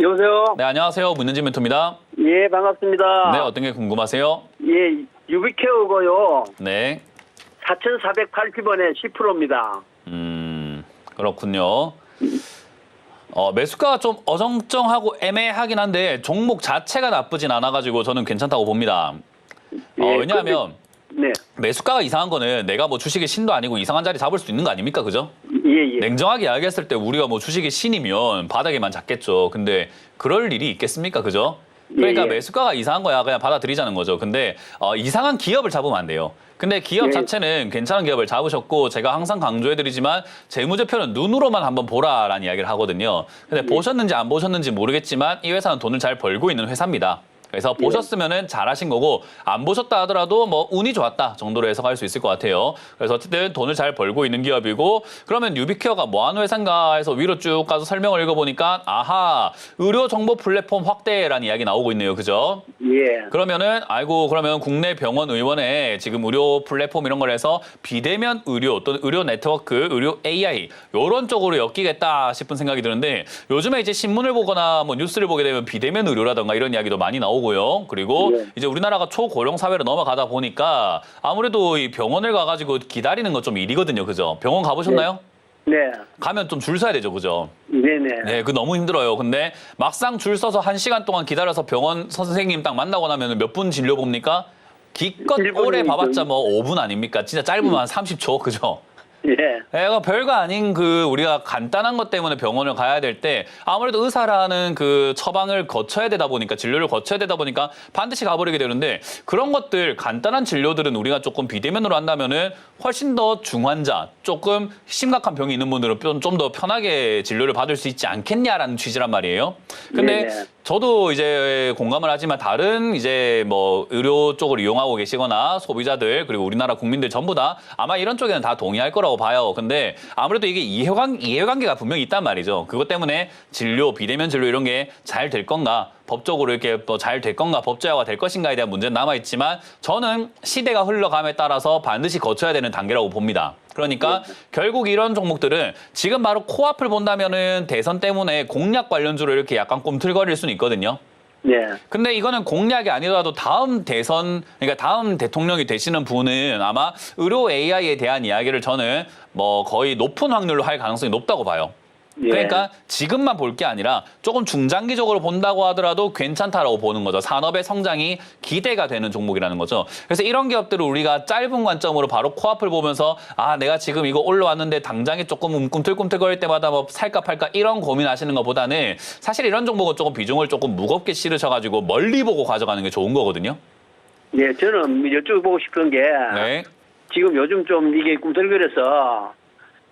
여보세요? 네, 안녕하세요. 문현진 멘토입니다. 예, 반갑습니다. 네, 어떤 게 궁금하세요? 예, 유비케어고요. 네. 4,480원에 10%입니다. 그렇군요. 매수가가 좀 어정쩡하고 애매하긴 한데 종목 자체가 나쁘진 않아가지고 저는 괜찮다고 봅니다. 왜냐하면 네. 매수가가 이상한 거는 내가 뭐 주식의 신도 아니고 이상한 자리 잡을 수 있는 거 아닙니까? 그죠? 예, 예. 냉정하게 이야기했을 때 우리가 뭐 주식의 신이면 바닥에만 잡겠죠. 근데 그럴 일이 있겠습니까? 그죠? 그러니까 예, 예. 매수가가 이상한 거야 그냥 받아들이자는 거죠. 근데 이상한 기업을 잡으면 안 돼요. 근데 기업 예. 자체는 괜찮은 기업을 잡으셨고 제가 항상 강조해드리지만 재무제표는 눈으로만 한번 보라라는 이야기를 하거든요. 근데 보셨는지 안 보셨는지 모르겠지만 이 회사는 돈을 잘 벌고 있는 회사입니다. 그래서 보셨으면은 잘하신 거고 안 보셨다 하더라도 뭐 운이 좋았다 정도로 해석할 수 있을 것 같아요. 그래서 어쨌든 돈을 잘 벌고 있는 기업이고 그러면 유비케어가 뭐 하는 회사인가 해서 위로 쭉 가서 설명을 읽어보니까 아하 의료 정보 플랫폼 확대라는 이야기 나오고 있네요. 그죠? 예. 그러면은 아이고 그러면 국내 병원 의원에 지금 의료 플랫폼 이런 걸 해서 비대면 의료 또는 의료 네트워크, 의료 AI 이런 쪽으로 엮이겠다 싶은 생각이 드는데 요즘에 이제 신문을 보거나 뭐 뉴스를 보게 되면 비대면 의료라던가 이런 이야기도 많이 나오고요. 그리고 예. 이제 우리나라가 초고령 사회로 넘어가다 보니까 아무래도 이 병원을 가가지고 기다리는 건 좀 일이거든요. 그죠? 병원 가보셨나요? 네. 가면 좀 줄 서야 되죠. 그죠? 네네. 네, 그 너무 힘들어요. 근데 막상 줄 서서 1시간 동안 기다려서 병원 선생님 딱 만나고 나면 몇 분 진료 봅니까? 기껏 오래 봐봤자 뭐 5분 아닙니까? 진짜 짧으면 한 30초, 그죠? 예. 애가 별거 아닌 그 우리가 간단한 것 때문에 병원을 가야 될 때 아무래도 의사라는 그 처방을 거쳐야 되다 보니까 진료를 거쳐야 되다 보니까 반드시 가버리게 되는데 그런 것들 간단한 진료들은 우리가 조금 비대면으로 한다면은 훨씬 더 중환자 조금 심각한 병이 있는 분들은 좀 더 편하게 진료를 받을 수 있지 않겠냐라는 취지란 말이에요. 근데 네네. 저도 이제 공감을 하지만 다른 이제 뭐 의료 쪽을 이용하고 계시거나 소비자들 그리고 우리나라 국민들 전부 다 아마 이런 쪽에는 다 동의할 거라고 봐요. 근데 아무래도 이게 이해관계가 분명히 있단 말이죠. 그것 때문에 진료, 비대면 진료 이런 게 잘 될 건가? 법적으로 이렇게 뭐 잘 될 건가? 법제화가 될 것인가에 대한 문제는 남아있지만 저는 시대가 흘러감에 따라서 반드시 거쳐야 되는 단계라고 봅니다. 그러니까 결국 이런 종목들은 지금 바로 코앞을 본다면은 대선 때문에 공약 관련주로 이렇게 약간 꿈틀거릴 수는 있거든요. 네. 근데 이거는 공약이 아니더라도 다음 대선, 그러니까 다음 대통령이 되시는 분은 아마 의료 AI에 대한 이야기를 저는 뭐 거의 높은 확률로 할 가능성이 높다고 봐요. 예. 그러니까 지금만 볼 게 아니라 조금 중장기적으로 본다고 하더라도 괜찮다라고 보는 거죠. 산업의 성장이 기대가 되는 종목이라는 거죠. 그래서 이런 기업들을 우리가 짧은 관점으로 바로 코앞을 보면서 아 내가 지금 이거 올라왔는데 당장에 조금 꿈틀꿈틀거릴 때마다 뭐 살까 팔까 이런 고민하시는 것보다는 사실 이런 종목은 조금 비중을 조금 무겁게 실으셔가지고 멀리 보고 가져가는 게 좋은 거거든요. 예, 저는 여쭤보고 싶은 게 네. 지금 요즘 좀 이게 꿈틀거려서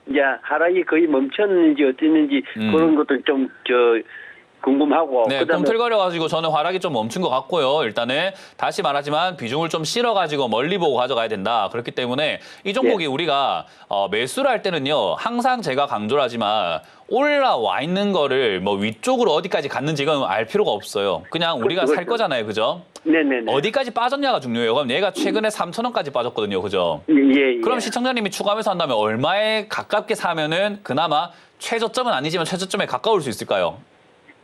이제 하락이 거의 멈췄는지 어땠는지 그런 것도 좀 궁금하고 네, 그다음에 꿈틀거려가지고 저는 하락이 좀 멈춘 것 같고요. 일단은 다시 말하지만 비중을 좀 실어가지고 멀리 보고 가져가야 된다. 그렇기 때문에 이 종목이 우리가 매수를 할 때는요. 항상 제가 강조를 하지만 올라와 있는 거를 뭐 위쪽으로 어디까지 갔는지 이건 알 필요가 없어요. 그냥 우리가 살 거잖아요. 그죠? 네네네. 어디까지 빠졌냐가 중요해요. 그럼 얘가 최근에 3,000원까지 빠졌거든요. 그죠? 예. 그럼 시청자님이 추가 매수 한다면 얼마에 가깝게 사면은 그나마 최저점은 아니지만 최저점에 가까울 수 있을까요?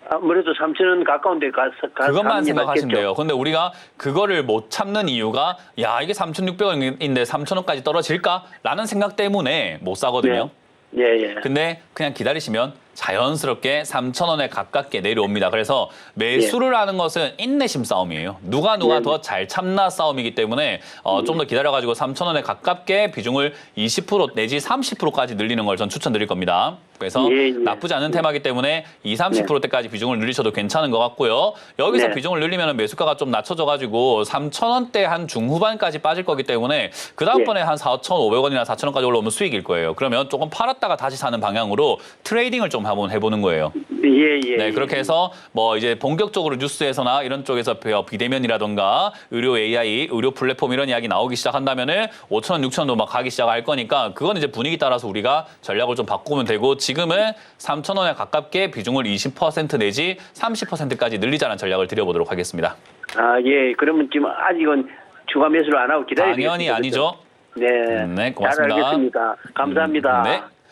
아무래도 3,000원 가까운 데 가서 그것만 생각하시면 돼요. 근데 우리가 그거를 못 참는 이유가 야 이게 3,600원인데 3,000원까지 떨어질까라는 생각 때문에 못 사거든요. 예. 근데 그냥 기다리시면 자연스럽게 3,000원에 가깝게 내려옵니다. 그래서 매수를 하는 것은 인내심 싸움이에요. 누가 더 잘 참나 싸움이기 때문에 좀 더 기다려가지고 3,000원에 가깝게 비중을 20% 내지 30%까지 늘리는 걸 전 추천드릴 겁니다. 그래서 나쁘지 않은 테마이기 때문에 20-30%대까지 비중을 늘리셔도 괜찮은 것 같고요. 여기서 비중을 늘리면 매수가가 좀 낮춰져가지고 3,000원대 한 중후반까지 빠질 거기 때문에 그 다음번에 한 4,500원이나 4,000원까지 올라오면 수익일 거예요. 그러면 조금 팔았다가 다시 사는 방향으로 트레이딩을 좀 한번 해보는 거예요. 네, 그렇게 해서 뭐 이제 본격적으로 뉴스에서나 이런 쪽에서 비대면이라던가 의료 AI, 의료 플랫폼 이런 이야기 나오기 시작한다면은 5,000원, 6,000원도 막 가기 시작할 거니까 그건 이제 분위기 따라서 우리가 전략을 좀 바꾸면 되고 지금은 3,000원에 가깝게 비중을 20% 내지 30%까지 늘리자는 전략을 드려보도록 하겠습니다. 아, 예. 그러면 지금 아직은 추가 매수를 안 하고 기다려야 되겠습니다. 당연히 아니죠. 네. 네, 고맙습니다. 잘 알겠습니다. 감사합니다. 네.